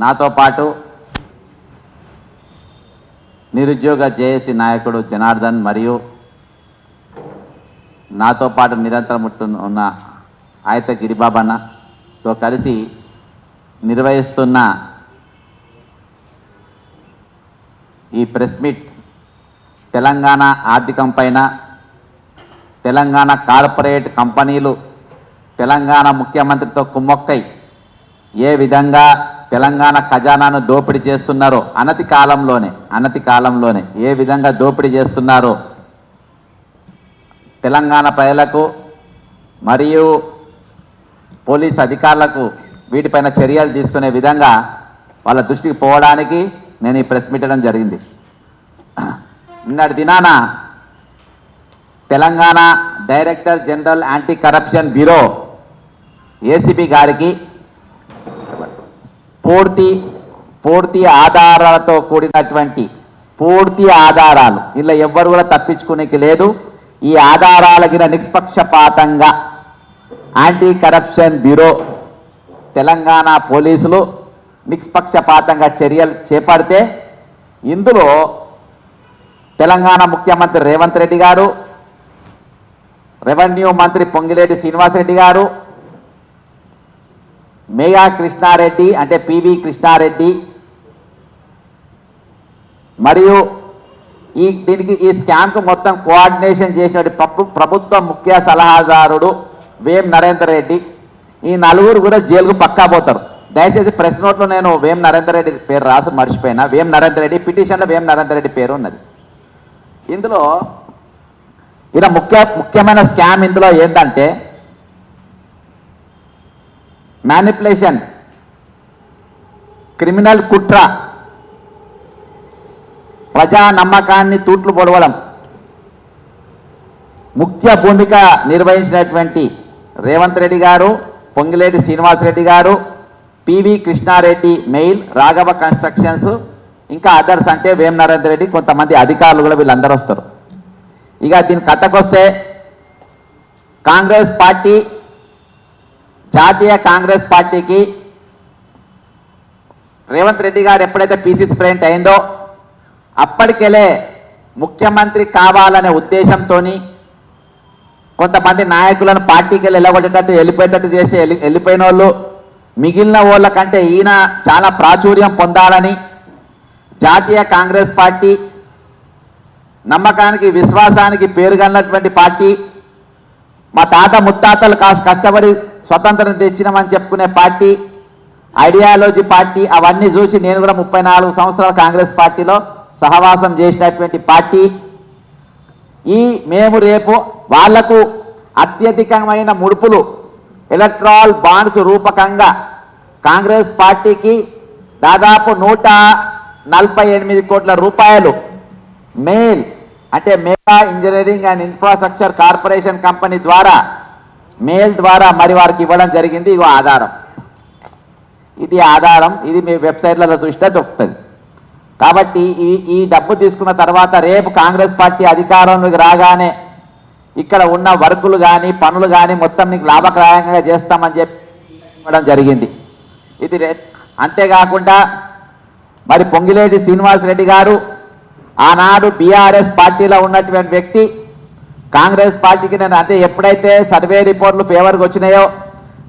నాతో పాటు నిరుద్యోగ జేఏసీ నాయకుడు జనార్దన్ మరియు నాతో పాటు నిరంతరం ఉన్న ఆయత గిరిబాబన్నతో కలిసి నిర్వహిస్తున్న ఈ ప్రెస్ మీట్ తెలంగాణ ఆర్థికం పైన, తెలంగాణ కార్పొరేట్ కంపెనీలు తెలంగాణ ముఖ్యమంత్రితో కుమ్మక్కై ఏ విధంగా తెలంగాణ ఖజానాను దోపిడీ చేస్తున్నారో, అనతి కాలంలోనే ఏ విధంగా దోపిడీ చేస్తున్నారో తెలంగాణ ప్రజలకు మరియు పోలీస్ అధికారులకు వీటిపైన చర్యలు తీసుకునే విధంగా వాళ్ళ దృష్టికి పోవడానికి నేను ఈ ప్రెస్ మీట్ జరిగింది. నిన్నటి దినాన Telangana director general anti corruption bureau ACB గారికి పూర్తి ఆధారాలతో కూడినటువంటి పూర్తి ఆధారాలు, ఇలా ఎవ్వరు కూడా తప్పించుకునేకి లేదు. ఈ ఆధారాలకి నిష్పక్షపాతంగా యాంటీ కరప్షన్ బ్యూరో తెలంగాణ పోలీసులు నిష్పక్షపాతంగా చర్యలు చేపడితే ఇందులో తెలంగాణ ముఖ్యమంత్రి రేవంత్ రెడ్డి గారు, రెవెన్యూ మంత్రి పొంగిలేటి శ్రీనివాసరెడ్డి గారు, మేఘా కృష్ణారెడ్డి అంటే పివి కృష్ణారెడ్డి మరియు ఈ స్కామ్కు మొత్తం కోఆర్డినేషన్ చేసిన ప్రభుత్వ ముఖ్య సలహాదారుడు వేం నరేందర్ రెడ్డి, ఈ నలుగురు కూడా జైలుకు పక్కా పోతారు. దయచేసి ప్రెస్ నోట్లో నేను వేం నరేందర్ రెడ్డి పేరు రాసి మర్చిపోయినా. వేం నరేందర్ రెడ్డి పిటిషన్లో వేం నరేందర్ రెడ్డి పేరు ఉన్నది. ఇందులో ఇలా ముఖ్యమైన స్కామ్ ఇందులో ఏంటంటే మ్యానిపులేషన్, క్రిమినల్ కుట్ర, ప్రజా నమ్మకాన్ని తూట్లు పొడవడం, ముఖ్య భూమిక నిర్వహించినటువంటి రేవంత్ రెడ్డి గారు, పొంగిలేటి శ్రీనివాసరెడ్డి గారు, PV Krishna Reddy MEIL, Raghava constructions, ఇంకా అదర్స్ అంటే వేం నరేందర్ రెడ్డి, కొంతమంది అధికారులు కూడా వీళ్ళందరూ వస్తారు. ఇక దీని కథకొస్తే కాంగ్రెస్ పార్టీ, జాతీయ కాంగ్రెస్ పార్టీకి రేవంత్ రెడ్డి గారు ఎప్పుడైతే పీసీసీ ప్రెసిడెంట్ అయిందో అప్పటికెళ్ళే ముఖ్యమంత్రి కావాలనే ఉద్దేశంతో కొంతమంది నాయకులను పార్టీకి వెళ్ళి వెళ్ళగొట్టేటట్టు వెళ్ళిపోయేటట్టు చేసి వెళ్ళిపోయిన వాళ్ళు మిగిలిన వాళ్ళ కంటే ఈయన చాలా ప్రాచుర్యం పొందాలని జాతీయ కాంగ్రెస్ పార్టీ నమ్మకానికి విశ్వాసానికి పేరుగన్నటువంటి పార్టీ, మా తాత ముత్తాతలు కష్టపడి స్వతంత్రం తెచ్చినామని చెప్పుకునే పార్టీ, ఐడియాలజీ పార్టీ, అవన్నీ చూసి నేను కూడా 34 సంవత్సరాలు కాంగ్రెస్ పార్టీలో సహవాసం చేసినటువంటి పార్టీ. మేము రేపు వాళ్లకు అత్యధికమైన ముడుపులు ఎలక్ట్రాల్ బాండ్స్ రూపకంగా కాంగ్రెస్ పార్టీకి దాదాపు 148 కోట్ల రూపాయలు మెయిల్ అంటే mega engineering and infrastructure corporation company ద్వారా మెయిల్ ద్వారా మరి వారికి ఇవ్వడం జరిగింది. ఇగో ఆధారం, ఇది ఆధారం, ఇది మీ వెబ్సైట్లలో చూస్తే దొరుకుతుంది. కాబట్టి ఈ డబ్బు తీసుకున్న తర్వాత రేపు కాంగ్రెస్ పార్టీ అధికారంలోకి రాగానే ఇక్కడ ఉన్న వర్కులు కానీ పనులు కానీ మొత్తం నీకు లాభకరంగా చేస్తామని చెప్పి ఇవ్వడం జరిగింది. ఇది అంతేకాకుండా మరి పొంగిలేటి శ్రీనివాసరెడ్డి గారు ఆనాడు బీఆర్ఎస్ పార్టీలో ఉన్నటువంటి వ్యక్తి, కాంగ్రెస్ పార్టీకి నేను అంటే ఎప్పుడైతే సర్వే రిపోర్ట్లు ఫేవర్కి వచ్చినాయో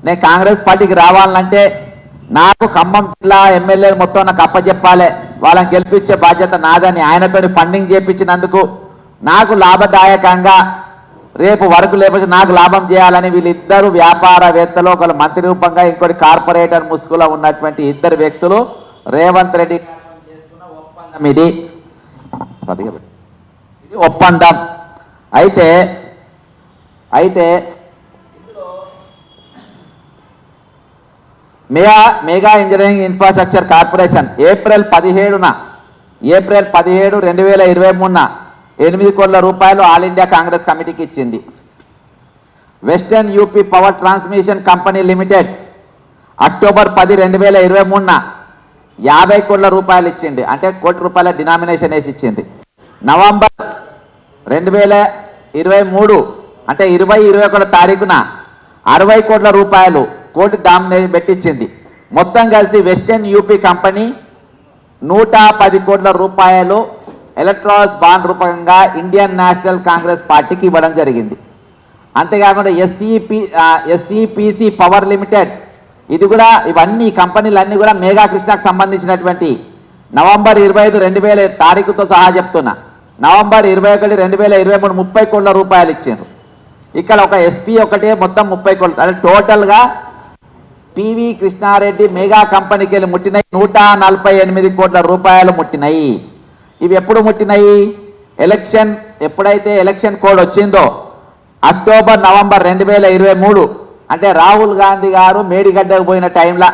నేను కాంగ్రెస్ పార్టీకి రావాలంటే నాకు ఖమ్మం జిల్లా ఎమ్మెల్యేలు మొత్తం నాకు అప్పచెప్పాలి, వాళ్ళని గెలిపించే బాధ్యత నాదని ఆయనతో ఫండింగ్ చేయించినందుకు నాకు లాభదాయకంగా రేపు వరకు లేకపోతే నాకు లాభం చేయాలని వీళ్ళిద్దరు వ్యాపారవేత్తలు, ఒకరు మంత్రి రూపంగా ఇంకోటి కార్పొరేటర్ ముసుగులో ఉన్నటువంటి ఇద్దరు వ్యక్తులు రేవంత్ రెడ్డి చేసుకున్న ఒప్పందం ఇది ఒప్పందం. అయితే mega engineering infrastructure corporation April 17, 2023 8 కోట్ల రూపాయలు ఆల్ ఇండియా కాంగ్రెస్ కమిటీకి ఇచ్చింది. Western UP power transmission company limited October 10, 2023 50 కోట్ల రూపాయలు ఇచ్చింది, అంటే కోటి రూపాయల డినామినేషన్ వేసి ఇచ్చింది. నవంబర్ 2023 అంటే 21 తారీఖున 60 కోట్ల రూపాయలు కోటి డామినేషన్ పెట్టించింది. మొత్తం కలిసి వెస్టర్న్ యూపీ కంపెనీ 110 కోట్ల రూపాయలు ఎలక్ట్రాల్స్ బాండ్ రూపంగా ఇండియన్ నేషనల్ కాంగ్రెస్ పార్టీకి ఇవ్వడం జరిగింది. అంతేకాకుండా ఎస్ఈపిసి పవర్ లిమిటెడ్ ఇది కూడా, ఇవన్నీ కంపెనీలన్నీ కూడా మేఘా కృష్ణకు సంబంధించినటువంటి నవంబర్ 25, 2000 తారీఖుతో సహా చెప్తున్నా, నవంబర్ 21, 2023 30 కోట్ల రూపాయలు ఇచ్చారు. ఇక్కడ ఒక ఎస్పీ ఒకటే మొత్తం 30 కోట్లు, అంటే టోటల్గా పివి కృష్ణారెడ్డి మెగా కంపెనీకి వెళ్ళి ముట్టినాయి 148 కోట్ల రూపాయలు ముట్టినాయి. ఇవి ఎప్పుడు ముట్టినాయి? ఎలక్షన్ ఎప్పుడైతే ఎలక్షన్ కోడ్ వచ్చిందో అక్టోబర్, నవంబర్ 2023, అంటే రాహుల్ గాంధీ గారు మేడిగడ్డకు పోయిన టైంలో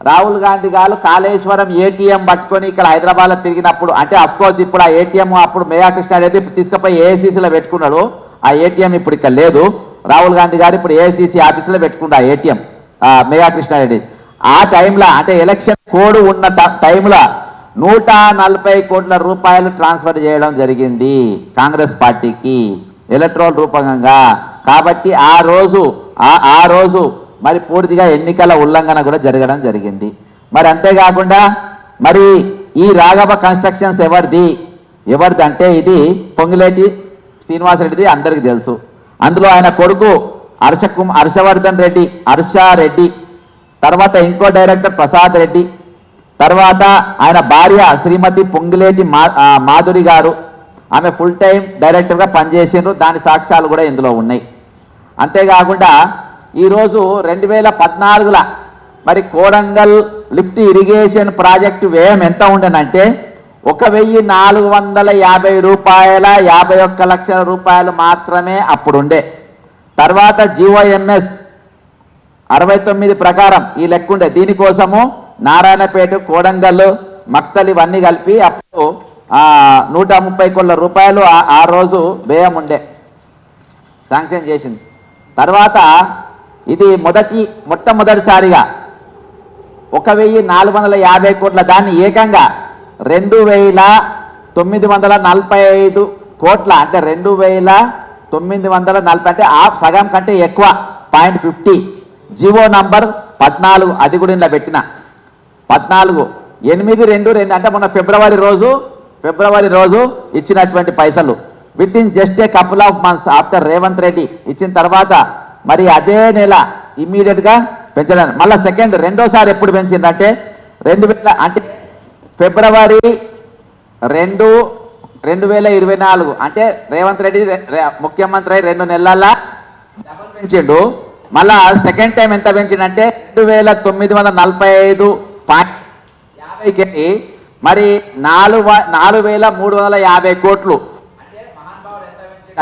రాహుల్ గాంధీ గారు కాళేశ్వరం ఏటీఎం పట్టుకొని ఇక్కడ హైదరాబాద్లో తిరిగినప్పుడు, అంటే అఫ్కోర్స్ ఇప్పుడు ఆ ఏటీఎం అప్పుడు మెగా కృష్ణారెడ్డి తీసుకుపోయి ఏఐసీసీలో పెట్టుకున్నాడు. ఆ ఏటీఎం ఇప్పుడు ఇక్కడ లేదు. రాహుల్ గాంధీ గారు ఇప్పుడు ఏఐసీసీ ఆఫీసులో పెట్టుకున్నాడు ఆ ఏటీఎం మెగా కృష్ణారెడ్డి. ఆ టైంలో అంటే ఎలక్షన్ కోడ్ ఉన్న టైంలో 140 కోట్ల రూపాయలు ట్రాన్స్ఫర్ చేయడం జరిగింది కాంగ్రెస్ పార్టీకి ఎలక్ట్రల్ రూపంగా. కాబట్టి ఆ రోజు మరి పూర్తిగా ఎన్నికల ఉల్లంఘన కూడా జరగడం జరిగింది. మరి అంతేకాకుండా మరి ఈ రాఘవ కన్స్ట్రక్షన్స్ ఎవరిది అంటే ఇది పొంగిలేటి శ్రీనివాసరెడ్డిది అందరికీ తెలుసు. అందులో ఆయన కొడుకు హర్షవర్ధన్ రెడ్డి, హర్షారెడ్డి, తర్వాత ఇంకో డైరెక్టర్ ప్రసాద్ రెడ్డి, తర్వాత ఆయన భార్య శ్రీమతి పొంగిలేటి మాధురి గారు, ఆమె ఫుల్ టైం డైరెక్టర్గా పనిచేసిండ్రు. దాని సాక్ష్యాలు కూడా ఇందులో ఉన్నాయి. అంతేకాకుండా ఈరోజు 2014లో మరి కోడంగల్ లిఫ్ట్ ఇరిగేషన్ ప్రాజెక్టు వ్యయం ఎంత ఉండనంటే 1,450 రూపాయల 51 లక్షల రూపాయలు మాత్రమే అప్పుడుండే. తర్వాత జీఓఎంఎస్ 69 ప్రకారం ఈ లెక్క ఉండే. దీనికోసము నారాయణపేట, కోడంగల్, మక్తల్ ఇవన్నీ కలిపి అప్పుడు 130 కోట్ల రూపాయలు ఆ రోజు వ్యయం ఉండే, శాంక్షన్ చేసింది. తర్వాత ఇది మొట్టమొదటిసారిగా 1,450 కోట్ల దాన్ని ఏకంగా 2,945 కోట్ల, అంటే 2,940, అంటే సగం కంటే ఎక్కువ 0.50 జీవో నంబర్ 14 అది కూడా ఇలా పెట్టిన 14/8/22 అంటే మొన్న ఫిబ్రవరి రోజు ఇచ్చినటువంటి పైసలు with in just a couple of months after Revanth Reddy ఇచ్చిన తర్వాత మరి అదే నెల ఇమ్మీడియట్ గా పెంచడానికి మళ్ళీ రెండోసారి ఎప్పుడు పెంచిందంటే 2000 అంటే ఫిబ్రవరి 2, 2024, అంటే రేవంత్ రెడ్డి ముఖ్యమంత్రి 2 నెలల డబల్ పెంచిండు. మళ్ళా సెకండ్ టైం ఎంత పెంచిందంటే 2,945.50కి మరి 4,350 కోట్లు.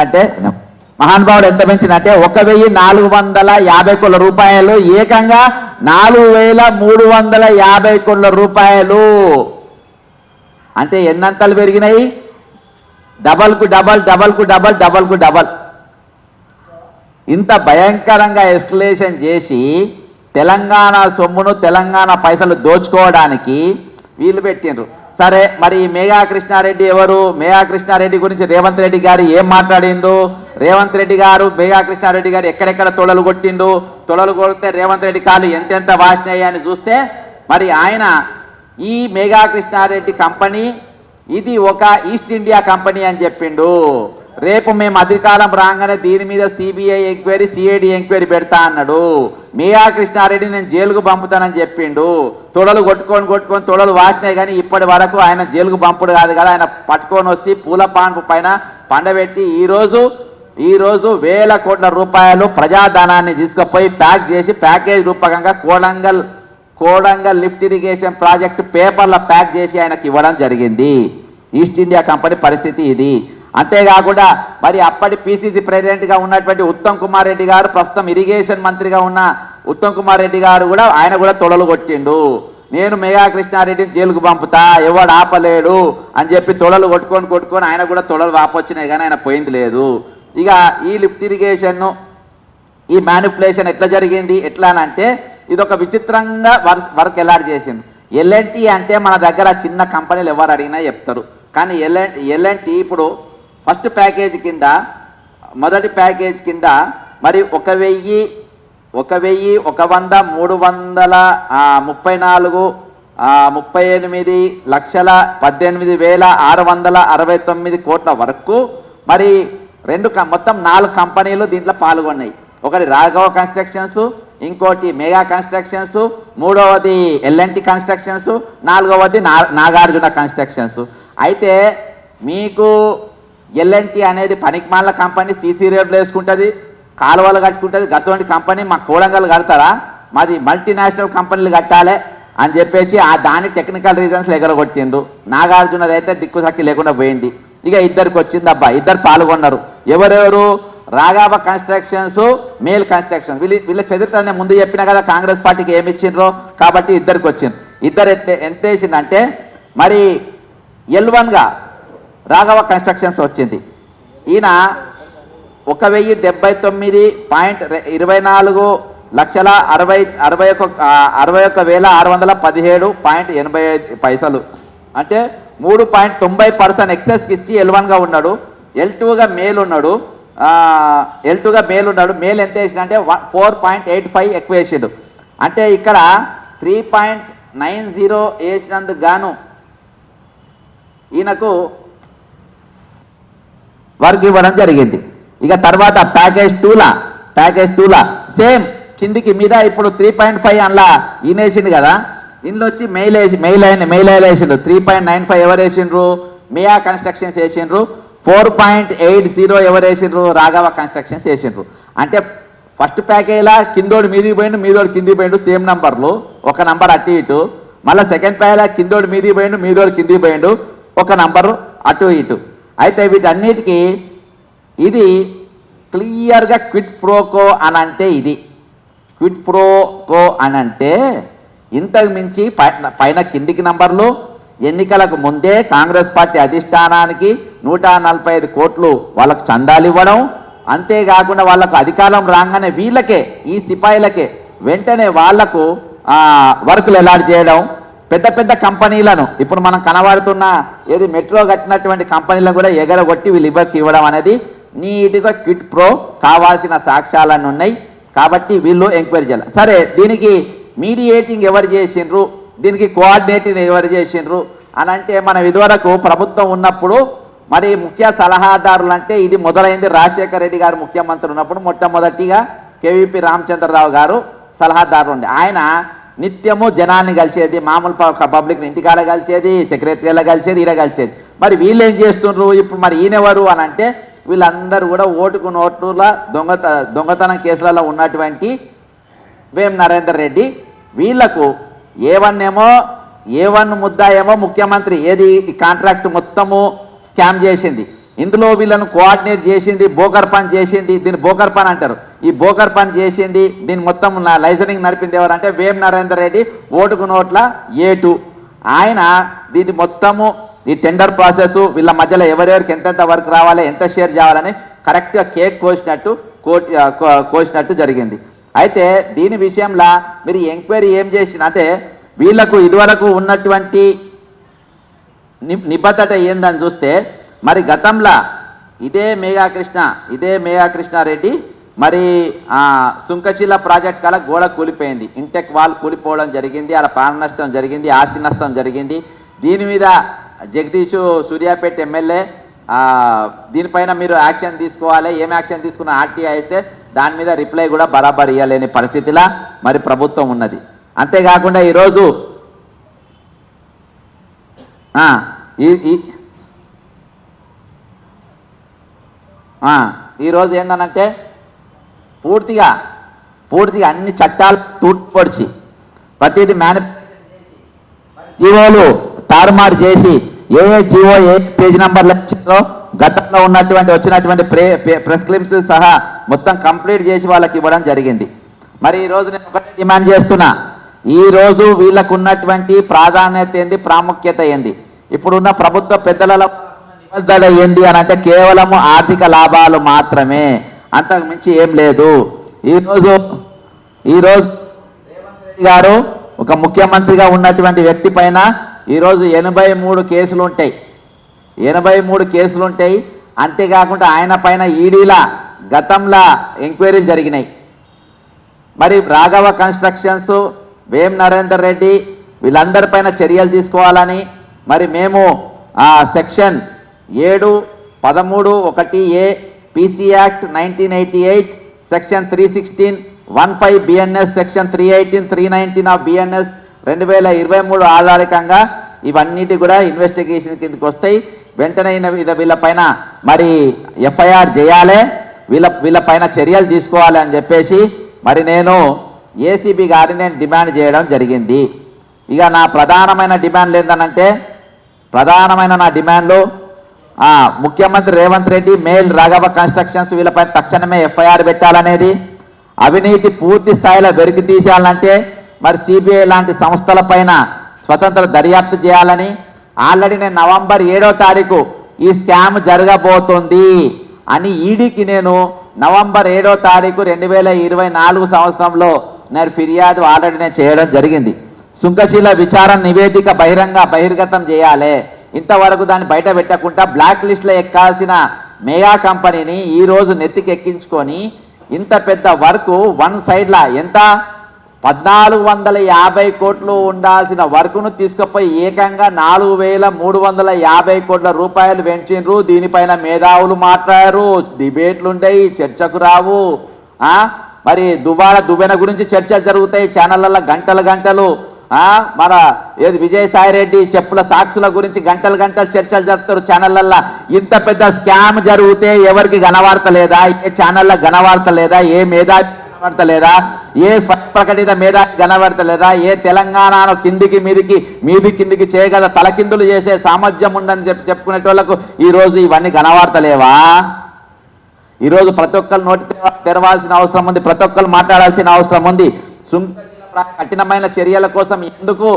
అంటే మహానుభావుడు ఎంత పెంచిందంటే 1,450 కోట్ల రూపాయలు ఏకంగా 4,350 కోట్ల రూపాయలు. అంటే ఎన్నంతలు పెరిగినాయి? డబల్కు డబల్. ఇంత భయంకరంగా ఎస్కలేషన్ చేసి తెలంగాణ సొమ్మును, తెలంగాణ పైసలు దోచుకోవడానికి వీలు పెట్టిండ్రు. సరే, మరి మేఘా కృష్ణారెడ్డి ఎవరు? మేఘా కృష్ణారెడ్డి గురించి రేవంత్ రెడ్డి గారు ఏం మాట్లాడిండు? రేవంత్ రెడ్డి గారు మేఘా కృష్ణారెడ్డి గారు ఎక్కడెక్కడ తొడలు కొట్టిండు? తొడలు కొడితే రేవంత్ రెడ్డి కాళ్ళు ఎంతెంత వాసినాయని చూస్తే మరి ఆయన ఈ మేఘా కృష్ణారెడ్డి కంపెనీ ఇది ఒక ఈస్ట్ ఇండియా కంపెనీ అని చెప్పిండు. రేపు మేము అధికారం రాగానే దీని మీద సిబిఐ ఎంక్వైరీ, సిఐడి ఎంక్వైరీ పెడతా అన్నాడు. మేఘా కృష్ణారెడ్డి నేను జైలుకు పంపుతానని చెప్పిండు. తొడలు కొట్టుకొని తొడలు వాసినాయి, కానీ ఇప్పటి వరకు ఆయన జైలుకు పంపుడు కాదు కదా, ఆయన పట్టుకొని వచ్చి పూల పాన్పు పైన పండబెట్టి ఈరోజు 1,000 కోట్ల రూపాయలు ప్రజాధనాన్ని తీసుకుపోయి ప్యాక్ చేసి ప్యాకేజ్ రూపకంగా కోడంగల్ లిఫ్ట్ ఇరిగేషన్ ప్రాజెక్టు పేపర్ల ప్యాక్ చేసి ఆయనకి ఇవ్వడం జరిగింది. ఈస్ట్ ఇండియా కంపెనీ పరిస్థితి ఇది. అంతేకాకుండా మరి అప్పటి పిసిసి ప్రెసిడెంట్గా ఉన్నటువంటి ఉత్తమ్ కుమార్ రెడ్డి గారు, ప్రస్తుతం ఇరిగేషన్ మంత్రిగా ఉన్న ఉత్తమ్ కుమార్ రెడ్డి గారు కూడా ఆయన కూడా తొడలు కొట్టిండు. నేను మేఘా కృష్ణారెడ్డిని జైలుకు పంపుతా, ఎవడు ఆపలేడు అని చెప్పి తొడలు కొట్టుకొని ఆయన కూడా తొడలు వాపొచ్చినాయి, కానీ ఆయన పోయింది లేదు. ఇక ఈ లిఫ్ట్ ఇరిగేషన్ ఈ మ్యానిపులేషన్ ఎట్లా జరిగింది? ఎట్లా అంటే ఇది ఒక విచిత్రంగా వర్క్ ఎలాట్ చేసింది. ఎల్ఎన్టీ అంటే మన దగ్గర చిన్న కంపెనీలు ఎవరు అడిగినా చెప్తారు, కానీ ఎల్ఎన్టీ ఇప్పుడు మొదటి ప్యాకేజ్ కింద మరి 1,000 1,338,18,669 కోట్ల వరకు మరి మొత్తం 4 కంపెనీలు దీంట్లో పాల్గొన్నాయి. ఒకటి రాఘవ కన్స్ట్రక్షన్స్, ఇంకోటి మెగా కన్స్ట్రక్షన్స్, మూడవది ఎల్ఎన్టీ కన్స్ట్రక్షన్స్, నాలుగవది నాగార్జున కన్స్ట్రక్షన్స్. అయితే మీకు ఎల్ఎన్టీ అనేది పనికిమాల కంపెనీ, సీసీ రోడ్లు వేసుకుంటుంది, కాలువలు కట్టుకుంటుంది. అటువంటి కంపెనీ మా కోడంగల్ కడతారా? మాది మల్టీనేషనల్ కంపెనీలు కట్టాలి అని చెప్పేసి దాని టెక్నికల్ రీజన్స్ ఎగరగొట్టిండ్రు. నాగార్జునది అయితే దిక్కుసక్కి లేకుండా పోయింది. ఇక ఇద్దరికి వచ్చింది అబ్బా, ఇద్దరు పాల్గొన్నారు. ఎవరెవరు? Raghava constructions, male construction. వీళ్ళ చరిత్ర నేను ముందు చెప్పినా కదా కాంగ్రెస్ పార్టీకి ఏమి ఇచ్చిండ్రో, కాబట్టి ఇద్దరికి వచ్చింది. ఇద్దరు ఎంత వేసిందంటే మరి L1గా రాఘవ కన్స్ట్రక్షన్స్ వచ్చింది. ఈయన 1,070,61,617.85 అంటే 3.90% ఎక్సెస్ ఇచ్చి L1గా ఉన్నాడు. L2గా మేల్ ఉన్నాడు. మేల్ ఎంత వేసిన అంటే 4.85 ఎక్కువ వేసాడు. అంటే ఇక్కడ 3.90 వేసినందుకు గాను ఈయనకు వర్క్ ఇవ్వడం జరిగింది. ఇక తర్వాత ప్యాకేజ్ టూలా సేమ్ కిందికి మీద ఇప్పుడు 3.5 అందులో ఈయన వేసిండు కదా, ఇందులో వచ్చి మెయిల్ వేసిండ్రు. 3.95 ఎవరు వేసిండ్రు? మియా కన్స్ట్రక్షన్స్ వేసిండ్రు. 4.80 ఎవరు వేసిండ్రు? రాఘవ కన్స్ట్రక్షన్స్ వేసిండ్రు. అంటే ఫస్ట్ ప్యాకేజ్లా కిందోడు మీదికి పోయిండు, మీదోడు కిందికి పోయిండు, సేమ్ నంబర్లు, ఒక నంబర్ అటు ఇటు. మళ్ళీ సెకండ్ ప్యాకేజ్లా కిందోడు మీదికి పోయిండు, మీదోడు కిందికి పోయిండు, ఒక నంబరు అటు ఇటు. అయితే వీటన్నిటికీ ఇది క్లియర్గా క్విట్ ప్రోకో అని అంటే ఇది క్విట్ ప్రోకో అని అంటే ఇంతకు మించి పైన కిందికి నంబర్లు, ఎన్నికలకు ముందే కాంగ్రెస్ పార్టీ అధిష్టానానికి 145 కోట్లు వాళ్ళకు చందాలు ఇవ్వడం, అంతేకాకుండా వాళ్ళకు అధికారం రాగానే వీళ్ళకే, ఈ సిపాయిలకే వెంటనే వాళ్లకు వర్కులు అలాట్ చేయడం, పెద్ద పెద్ద కంపెనీలను ఇప్పుడు మనం కనబడుతున్న ఏది మెట్రో కట్టినటువంటి కంపెనీలను కూడా ఎగరగొట్టి వీళ్ళు ఇవ్వడం అనేది నీట్గా క్విట్ ప్రో కావాల్సిన సాక్ష్యాలన్నీ ఉన్నాయి. కాబట్టి వీళ్ళు ఎంక్వైరీ చేయాలి. సరే, దీనికి మీడియేటింగ్ ఎవరు చేసిండ్రు, దీనికి కోఆర్డినేటింగ్ ఎవరు చేసిండ్రు అని అంటే మనం ఇదివరకు ప్రభుత్వం ఉన్నప్పుడు మరి ముఖ్య సలహాదారులు అంటే ఇది మొదలైంది రాజశేఖర రెడ్డి గారు ముఖ్యమంత్రి ఉన్నప్పుడు. మొట్టమొదటిగా కేవీపీ రామచంద్రరావు గారు సలహాదారు ఉండే. ఆయన నిత్యము జనాన్ని కలిసేది, మామూలు పబ్లిక్ని ఇంటికాడ కలిసేది, సెక్రటరీలో కలిసేది, ఈడ కలిసేది. మరి వీళ్ళు ఏం చేస్తుండ్రు ఇప్పుడు? మరి ఈయనెవరు అని అంటే వీళ్ళందరూ కూడా ఓటుకు నోట్ల దొంగతనం కేసులలో ఉన్నటువంటి వేం నరేందర్ రెడ్డి. వీళ్లకు ఏ1 ముద్దా ఏమో ముఖ్యమంత్రి ఏది కాంట్రాక్ట్ మొత్తము స్కామ్ చేసింది. ఇందులో వీళ్ళను కోఆర్డినేట్ చేసింది, బోకర్ పని చేసింది, దీన్ని బోకర్ పని అంటారు. ఈ బోకర్ పని చేసింది, దీని మొత్తం లైసెన్సింగ్ నడిపింది ఎవరంటే వేం నరేందర్ రెడ్డి, ఓటుకు నోట్ల A2. ఆయన దీన్ని మొత్తము ఈ టెండర్ ప్రాసెస్ వీళ్ళ మధ్యలో ఎవరెవరికి ఎంతెంత వర్క్ రావాలి, ఎంత షేర్ చేయాలని కరెక్ట్గా కేక్ కోసినట్టు జరిగింది. అయితే దీని విషయంలో మీరు ఎంక్వైరీ ఏం చేసిన అంటే వీళ్లకు ఇదివరకు ఉన్నటువంటి నిబద్ధత ఏందని చూస్తే మరి గతంలో ఇదే మేఘా కృష్ణారెడ్డి మరి సుంకశిల ప్రాజెక్ట్ కల గోడ కూలిపోయింది, ఇంటెక్ వాల్ కూలిపోవడం జరిగింది, అలా ప్రాణ నష్టం జరిగింది, ఆస్తి నష్టం జరిగింది. దీని మీద జగదీష్ సూర్యాపేట ఎమ్మెల్యే దీనిపైన మీరు యాక్షన్ తీసుకోవాలి, ఏం యాక్షన్ తీసుకున్న ఆర్టీఐ అయితే దాని మీద రిప్లై కూడా బరాబర్ ఇవ్వలేని పరిస్థితిలా మరి ప్రభుత్వం ఉన్నది. అంతేకాకుండా ఈరోజు ఈరోజు ఏందనంటే పూర్తిగా అన్ని చట్టాలు తూర్పుపడిచి ప్రతిదీ జీవోలు తారుమారు చేసి ఏ జీవో ఏ పేజ్ నంబర్లు ఇచ్చిందో గతంలో వచ్చినటువంటి ప్రెస్ క్లిప్స్ సహా మొత్తం కంప్లీట్ చేసి వాళ్ళకి ఇవ్వడం జరిగింది. మరి ఈరోజు నేను ఒకటే డిమాండ్ చేస్తున్నా, ఈరోజు వీళ్ళకు ఉన్నటువంటి ప్రాధాన్యత ఏంది, ప్రాముఖ్యత ఏంది, ఇప్పుడున్న ప్రభుత్వ పెద్దలలో నిబద్ధత ఏంది అని అంటే కేవలము ఆర్థిక లాభాలు మాత్రమే, అంతకు మించి ఏం లేదు. ఈరోజు రేవంత్ రెడ్డి గారు ఒక ముఖ్యమంత్రిగా ఉన్నటువంటి వ్యక్తి పైన ఈరోజు 83 కేసులు ఉంటాయి. 83 కేసులు ఉంటాయి. అంతేకాకుండా ఆయన పైన ఈడీల గతంలో ఎంక్వైరీలు జరిగినాయి. మరి రాఘవ కన్స్ట్రక్షన్స్, వేం నరేందర్ రెడ్డి వీళ్ళందరిపైన చర్యలు తీసుకోవాలని మరి మేము section 7, 13, 1A PC act 1988, section 316, 15 BNS, section 318, 319 of BNS 2023 ఆధారికంగా ఇవన్నిటి కూడా ఇన్వెస్టిగేషన్ కిందకి వస్తాయి. వెంటనే వీళ్ళపైన మరి ఎఫ్ఐఆర్ చేయాలి, వీళ్ళపైన చర్యలు తీసుకోవాలి అని చెప్పేసి మరి నేను ఏసీబీ గారిని నేను డిమాండ్ చేయడం జరిగింది. ఇక నా ప్రధానమైన డిమాండ్లు ఏంటనంటే, ప్రధానమైన నా డిమాండ్లు ముఖ్యమంత్రి రేవంత్ రెడ్డి, మేల్ రాఘవ కన్స్ట్రక్షన్స్ వీళ్ళపైన తక్షణమే ఎఫ్ఐఆర్ పెట్టాలనేది, అవినీతి పూర్తి స్థాయిలో వెలికి తీసేయాలంటే మరి సిబిఐ లాంటి సంస్థల పైన స్వతంత్ర దర్యాప్తు చేయాలని, ఆల్రెడీ నేను నవంబర్ 7వ తారీఖు ఈ స్కామ్ జరగబోతోంది అని ఈడీకి నేను నవంబర్ 7వ తారీఖు 2024 సంవత్సరంలో నేను ఫిర్యాదు ఆల్రెడీ నేను చేయడం జరిగింది. సుంకశీల విచారణ నివేదిక బహిర్గతం చేయాలి. ఇంతవరకు దాన్ని బయట పెట్టకుండా బ్లాక్ లిస్ట్లో ఎక్కాల్సిన మెగా కంపెనీని ఈరోజు నెత్తికెక్కించుకొని ఇంత పెద్ద వర్క్ వన్ సైడ్లా ఎంత 1450 కోట్లు ఉండాల్సిన వర్క్ను తీసుకుపోయి ఏకంగా 4350 కోట్ల రూపాయలు పెంచిండ్రు. దీనిపైన మేధావులు మాట్లాడారు, డిబేట్లు ఉంటాయి, చర్చకు రావు. మరి దువ్వెన గురించి చర్చలు జరుగుతాయి ఛానళ్ళల్లో గంటలు. మన ఏది విజయసాయి రెడ్డి చెప్పుల సాక్షుల గురించి గంటలు చర్చలు జరుపుతారు ఛానళ్ళల్లో. ఇంత పెద్ద స్కామ్ జరిగితే ఎవరికి గణవార్తలేదా? ఏ ఛానల్లో గణవార్తలేదా? ఏ మేధావి గణవార్తలేదా? ఏ ప్రకటిత మేధావి గణవార్తలేదా? ఏ తెలంగాణను కిందికి చేయగల తలకిందులు చేసే సామర్థ్యం ఉందని చెప్పుకునేటోళ్లకు ఈరోజు ఇవన్నీ గణవార్తలేవా? ఈరోజు ప్రతి ఒక్కరు నోటి తెరవాల్సిన అవసరం ఉంది, ప్రతి ఒక్కరు మాట్లాడాల్సిన అవసరం ఉంది. కఠినమైన చర్యల కోసం ఎందుకు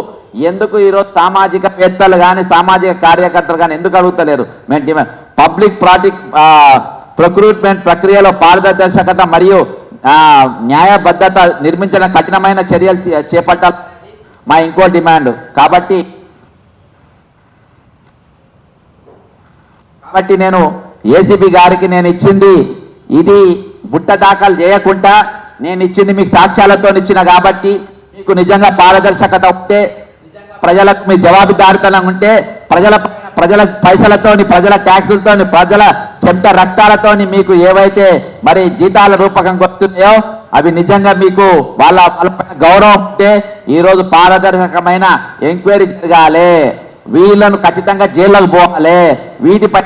ఈరోజు సామాజికవేత్తలు కానీ సామాజిక కార్యకర్తలు కానీ ఎందుకు అడుగుతలేరు? మేము డిమాండ్ పబ్లిక్ ప్రొక్రూట్మెంట్ ప్రక్రియలో పారదర్శకత మరియు న్యాయబద్ధత నిర్మించిన కఠినమైన చర్యలు చేపట్టాలి మా ఇంకో డిమాండ్. కాబట్టి నేను ఏసీబీ గారికి నేను ఇచ్చింది ఇది బుట్ట దాఖలు చేయకుండా నేను ఇచ్చింది మీకు సాక్ష్యాలతో ఇచ్చిన కాబట్టి మీకు నిజంగా పారదర్శకత ఉంటే, ప్రజలకు మీ జవాబుదారితనం ఉంటే, ప్రజల పైసలతోని, ప్రజల ట్యాక్సులతోని, ప్రజల చెమట రక్తాలతోని మీకు ఏవైతే మరి జీతాల రూపకంగా వస్తున్నాయో అవి నిజంగా మీకు వాళ్ళ గౌరవం ఉంటే ఈరోజు పారదర్శకమైన ఎంక్వైరీ జరగాలి, వీళ్ళను ఖచ్చితంగా జైళ్ళకు పోవాలి. వీటిపై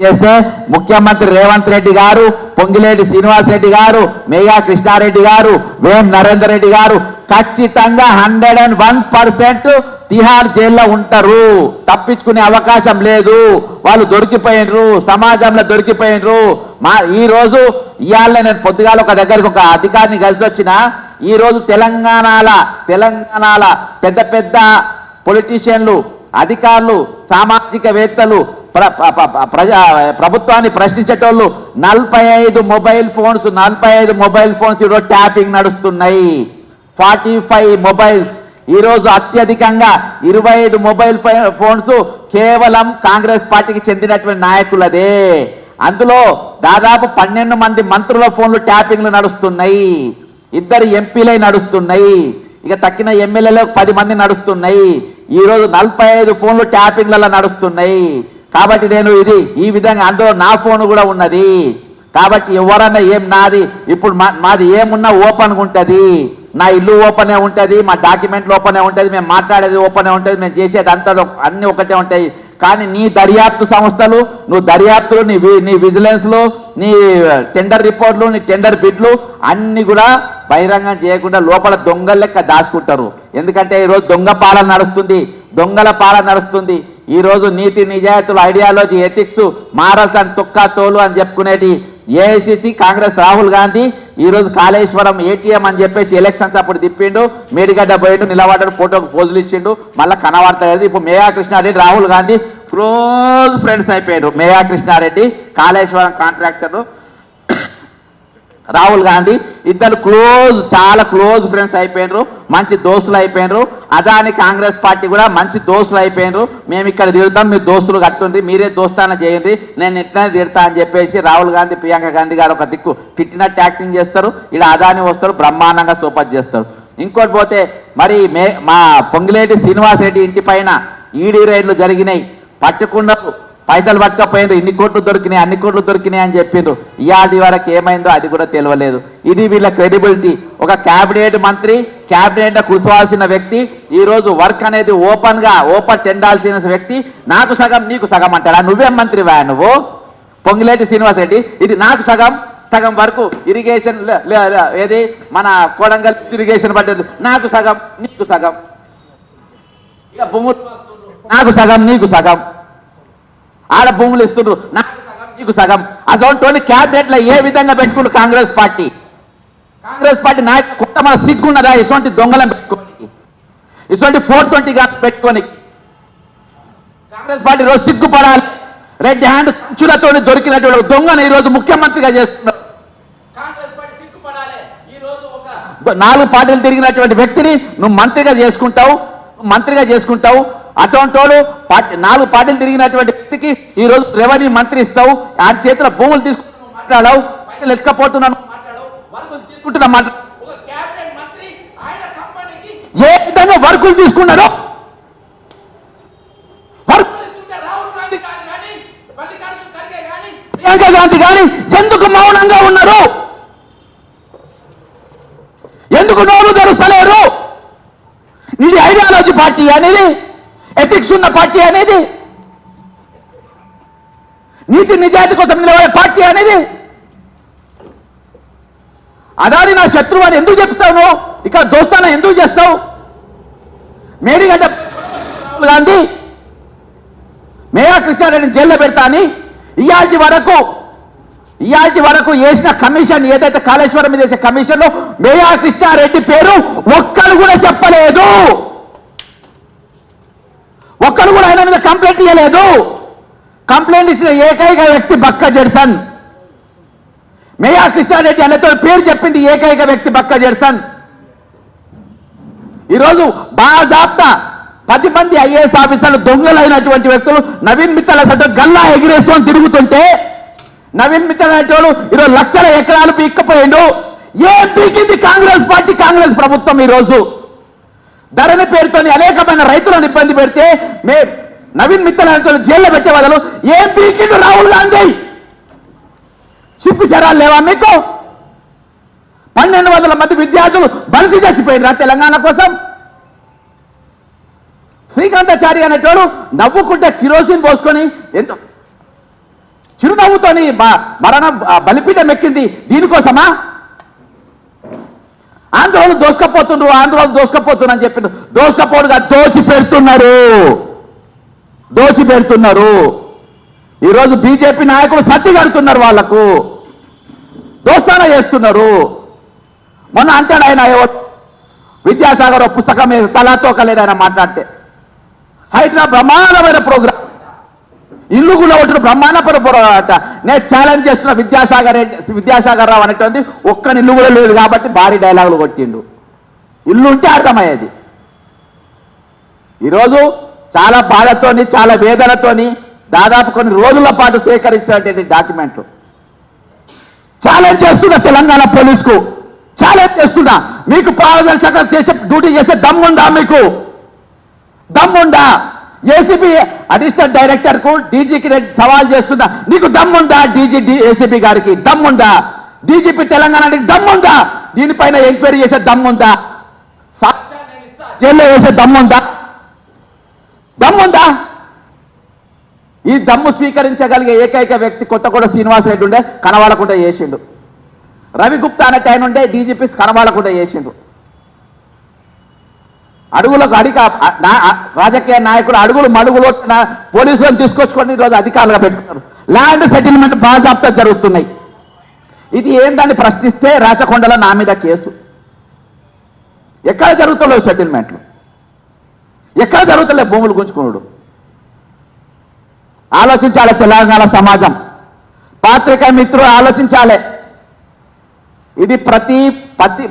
చేస్తే ముఖ్యమంత్రి రేవంత్ రెడ్డి గారు, పొంగిలేటి శ్రీనివాస్ రెడ్డి గారు, మేఘా కృష్ణారెడ్డి గారు, వేం నరేందర్ రెడ్డి గారు ఖచ్చితంగా 101% తిహార్ జైల్లో ఉంటారు. తప్పించుకునే అవకాశం లేదు. వాళ్ళు దొరికిపోయినరు, సమాజంలో దొరికిపోయినరు. ఈ రోజు ఇవాళ నేను పొద్దుగాల ఒక దగ్గరికి ఒక అధికారిని కలిసి వచ్చిన, ఈ రోజు తెలంగాణల పెద్ద పొలిటీషియన్లు, అధికారులు, సామాజికవేత్తలు, ప్రభుత్వాన్ని ప్రశ్నించేటోళ్ళు 45 మొబైల్ ఫోన్స్ ఈరోజు ట్యాపింగ్ నడుస్తున్నాయి. 45 మొబైల్స్ ఈరోజు అత్యధికంగా 25 మొబైల్ ఫోన్స్ కేవలం కాంగ్రెస్ పార్టీకి చెందినటువంటి నాయకులదే. అందులో దాదాపు 12 మంది మంత్రుల ఫోన్లు ట్యాపింగ్లు నడుస్తున్నాయి, 2 ఎంపీలై నడుస్తున్నాయి, ఇక తక్కిన ఎమ్మెల్యేలు 10 మంది నడుస్తున్నాయి. ఈరోజు 45 ఫోన్లు ట్యాపింగ్లలో నడుస్తున్నాయి. కాబట్టి నేను ఈ విధంగా అందులో నా ఫోన్ కూడా ఉన్నది. కాబట్టి ఎవరన్నా నాది ఇప్పుడు మాది ఏమున్నా ఓపెన్గా ఉంటుంది. నా ఇల్లు ఓపెనే ఉంటుంది, మా డాక్యుమెంట్లు ఓపెనే ఉంటుంది, మేము మాట్లాడేది ఓపెనే ఉంటుంది, మేము చేసేది అంతా అన్ని ఒకటే ఉంటాయి. కానీ నీ దర్యాప్తు సంస్థలు, నువ్వు దర్యాప్తులు, నీ విజిలెన్స్లు, నీ టెండర్ రిపోర్ట్లు, నీ టెండర్ బిడ్లు అన్ని కూడా బహిరంగం చేయకుండా లోపల దొంగల లెక్క దాచుకుంటారు. ఎందుకంటే ఈరోజు దొంగల పాలన నడుస్తుంది. ఈరోజు నీతి నిజాయితీలు, ఐడియాలజీ, ఎథిక్స్, మారల్స్ అండ్ తొక్కా తోలు అని చెప్పుకునేటి ఏఐసిసి కాంగ్రెస్ రాహుల్ గాంధీ ఈరోజు కాళేశ్వరం ఏటీఎం అని చెప్పేసి ఎలక్షన్స్ అప్పుడు తిప్పిండు, మేడిగడ్డ పోయిండు, నిలబడ్డాడు, ఫోటోకు పోజులు ఇచ్చిండు, మళ్ళీ కనబడతలేదు. ఇప్పుడు మేఘా కృష్ణారెడ్డి, రాహుల్ గాంధీ క్లోజ్ ఫ్రెండ్స్ అయిపోయారు. మేఘా కృష్ణారెడ్డి కాళేశ్వరం కాంట్రాక్టర్ రాహుల్ గాంధీ ఇద్దరు చాలా క్లోజ్ ఫ్రెండ్స్ అయిపోయినరు, మంచి దోస్తులు అయిపోయినరు. అదాని కాంగ్రెస్ పార్టీ కూడా మంచి దోస్తులు అయిపోయినరు. మేము ఇక్కడ తిడతాం, మీ దోస్తులు కట్టుంది, మీరే దోస్తాన చేయండి, నేను ఇట్లనే తిడతా అని చెప్పేసి రాహుల్ గాంధీ ప్రియాంక గాంధీ గారు ఒక దిక్కు తిట్టినట్టు యాక్టింగ్ చేస్తారు. ఇక్కడ అదాని వస్తారు, బ్రహ్మాండంగా సూపర్ చేస్తారు. ఇంకోటి పోతే మరి మా పొంగిలేటి శ్రీనివాస్ రెడ్డి ఇంటి పైన ఈడీ రైడ్లు జరిగినాయి, పట్టుకున్నారు, పైసలు పట్టుకపోయిండ్రు, ఇన్ని కోట్లు దొరికినాయి, అన్ని కోట్లు దొరికినాయి అని చెప్పిండ్రు. ఇవాళ వరకు ఏమైందో అది కూడా తెలియలేదు. ఇది వీళ్ళ క్రెడిబిలిటీ. ఒక క్యాబినెట్ మంత్రి, క్యాబినెట్ కూర్చోవాల్సిన వ్యక్తి ఈ రోజు వర్క్ అనేది ఓపెన్ చెందాల్సిన వ్యక్తి నాకు సగం నీకు సగం అంటాడా? నువ్వేం మంత్రివా నువ్వు? పొంగిలేటి శ్రీనివాస్ రెడ్డి ఇది నాకు సగం సగం వరకు ఇరిగేషన్ ఏది మన కోడంగల్ ఇరిగేషన్ పడ్డది, నాకు సగం నీకు సగం, ఇక భూములు నాకు సగం నీకు సగం, ఆడ భూములు ఇస్తుండ్రు, నాకు సగం నీకు సగం. అసలు క్యాబినెట్ లో ఏ విధంగా పెట్టుకుంటు కాంగ్రెస్ పార్టీ నాయకు కొత్త మన సిగ్గున్నదా ఇటువంటి దొంగలను పెట్టుకోని, ఇటువంటి 420 పెట్టుకొని? కాంగ్రెస్ పార్టీ రోజు సిగ్గుపడాలి. రెడ్ హ్యాండ్ సంచులతో దొరికినటువంటి దొంగను ఈ రోజు ముఖ్యమంత్రిగా చేస్తున్నారు. కాంగ్రెస్ పార్టీ సిగ్గుపడాలి. ఈ రోజు ఒక 4 పార్టీలు తిరిగినటువంటి వ్యక్తిని నువ్వు మంత్రిగా చేసుకుంటావు. అటువంటి 4 పార్టీలు తిరిగినటువంటి వ్యక్తికి ఈ రోజు రెవెన్యూ మంత్రి ఇస్తావు, ఆ చేతిలో భూములు తీసుకుంటున్నావు మాట్లాడావు, పైసలు ఎత్తుకపోతున్నాను మాట్లాడావు, వర్కులు తీసుకుంటున్నా మాట్లాడు. ఏ విధంగా వర్కులు తీసుకున్నారో ప్రియాంక గాంధీ కానీ ఎందుకు మౌనంగా ఉన్నారు? ఎందుకు నోరు తెరుస్తలేరు? ఇది ఐడియాలజీ పార్టీ అనేది, ఎథిక్స్ ఉన్న పార్టీ అనేది, నీతి నిజాయితీ కోసం నిలబడే పార్టీ అనేది. అదాని నా శత్రువు అని ఎందుకు చెప్తావు? ఇక్కడ దోస్తానా ఎందుకు చేస్తావు? మేడిగడ్డ గాంధీ మేయా కృష్ణారెడ్డిని జైల్లో పెడతా అని ఇయాల్టి వరకు వేసిన కమిషన్ ఏదైతే కాళేశ్వరం మీద వేసే కమిషన్ లో మేయా కృష్ణారెడ్డి పేరు ఒక్కరు కూడా చెప్పలేదు, ఒక్కరు కూడా ఆయన మీద కంప్లైంట్ ఇవ్వలేదు. కంప్లైంట్ ఇచ్చిన ఏకైక వ్యక్తి బక్క జడ్సన్. మేయా కృష్ణారెడ్డి అనేతో పేరు చెప్పింది ఏకైక వ్యక్తి బక్క జడ్సన్. ఈరోజు బాజాప్తా 10 మంది ఐఏఎస్ ఆఫీసర్లు దొంగలైనటువంటి వ్యక్తులు నవీన్ మిత్తల్ అసలు గల్లా ఎగిరేసుకొని తిరుగుతుంటే, నవీన్ మిత్తల్ అనేటోడు ఈరోజు లక్షల ఎకరాలు పీక్కపోయిండు. ఏం పీకింది కాంగ్రెస్ పార్టీ, కాంగ్రెస్ ప్రభుత్వం? ఈరోజు ధరణి పేరుతోని అనేకమైన రైతులను ఇబ్బంది పెడితే నవీన్ మిత్తల్ అనేటోడు జైల్లో పెట్టే బదులు ఏం పీకిండు రాహుల్ గాంధీ? చిప్పు చరాలు లేవా మీకు? 1200 మంది విద్యార్థులు బలిసి చచ్చిపోయినరా తెలంగాణ కోసం? శ్రీకాంతాచారి అనేటోడు నవ్వుకుంటే కిరోసిన్ పోసుకొని ఎంతో చిరునవ్వుతోని బలిపీఠం ఎక్కింది దీనికోసమా? ఆంధ్రోలు దోసుకపోతున్నారని చెప్పిండు. దోసుకపోడుగా దోచి పెడుతున్నారు. ఈరోజు బీజేపీ నాయకులు సత్తి కడుతున్నారు, వాళ్లకు దోస్తాన చేస్తున్నారు. మొన్న అంటాడు ఆయన విద్యాసాగర్ పుస్తకం మీద తలాతోకలేదు ఆయన మాట్లాడితే. హైదరాబాద్ బ్రహ్మాండమైన ప్రోగ్రాం, ఇల్లు కూడా ఒకటి బ్రహ్మాండమైన ప్రోగ్రాం. నేను ఛాలెంజ్ చేస్తున్న విద్యాసాగర్ రావు అనేటువంటి ఒక్కని ఇల్లు కూడా లేదు కాబట్టి భారీ డైలాగులు కొట్టిండు. ఇల్లు ఉంటే అర్థమయ్యేది. ఈరోజు చాలా బాధతోని చాలా వేదనతోని దాదాపు కొన్ని రోజుల పాటు సేకరించినటువంటి డాక్యుమెంట్లు ఛాలెంజ్ చేస్తున్నా తెలంగాణ పోలీసుకు, ఛాలెంజ్ చేస్తున్నా. మీకు పారదర్శక చేసే డ్యూటీ చేసే దమ్ముందా? మీకు దమ్ముందా? ఏసీబీ అడిషనల్ డైరెక్టర్ కు డీజీకి సవాల్ చేస్తున్నా, నీకు దమ్ముందా? ఏసీబీ గారికి దమ్ముందా? డీజీపీ తెలంగాణకి దమ్ముందా? దీనిపైన ఎంక్వైరీ చేసే దమ్ముందా? జైల్లో వేసే దమ్ముందా? ఈ దమ్ము స్వీకరించగలిగే ఏకైక వ్యక్తి కొత్తగూడ శ్రీనివాసరెడ్డి ఉండే, కనవాలకుండా చేసిండు. రవి గుప్తా అనే ఆయన ఉండే, డీజీపీ కనవాలకుండా చేసిండు. అడుగులకు రాజకీయ నాయకులు అడుగులు మడుగులు పోలీసులను తీసుకొచ్చుకొని ఈరోజు అధికారులుగా పెట్టుకున్నారు. ల్యాండ్ సెటిల్మెంట్ బాజాప్తా జరుగుతున్నాయి. ఇది ఏందని ప్రశ్నిస్తే రాచకొండలో నా మీద కేసు. ఎక్కడ జరుగుతలేవు సెటిల్మెంట్లు, ఎక్కడ జరుగుతలే భూములు గుంజుకున్నాడు. ఆలోచించాలి తెలంగాణ సమాజం, పాత్రికా మిత్రులు ఆలోచించాలి. ఇది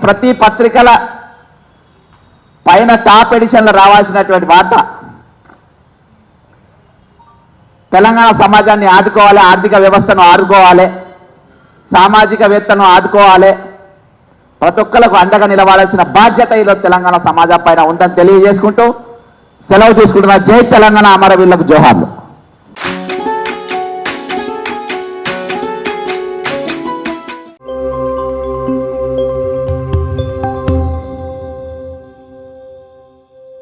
ప్రతి పత్రికల పైన టాప్ ఎడిషన్లో రావాల్సినటువంటి వార్త. తెలంగాణ సమాజాన్ని ఆదుకోవాలి, ఆర్థిక వ్యవస్థను ఆదుకోవాలి, సామాజికవేత్తను ఆదుకోవాలి, ప్రతి ఒక్కరికి అండగా నిలవాల్సిన బాధ్యత ఈరోజు తెలంగాణ సమాజం పైన ఉందని తెలియజేసుకుంటూ సెలవు తీసుకుంటున్న జై తెలంగాణ, అమరవీరులకు జోహార్లు.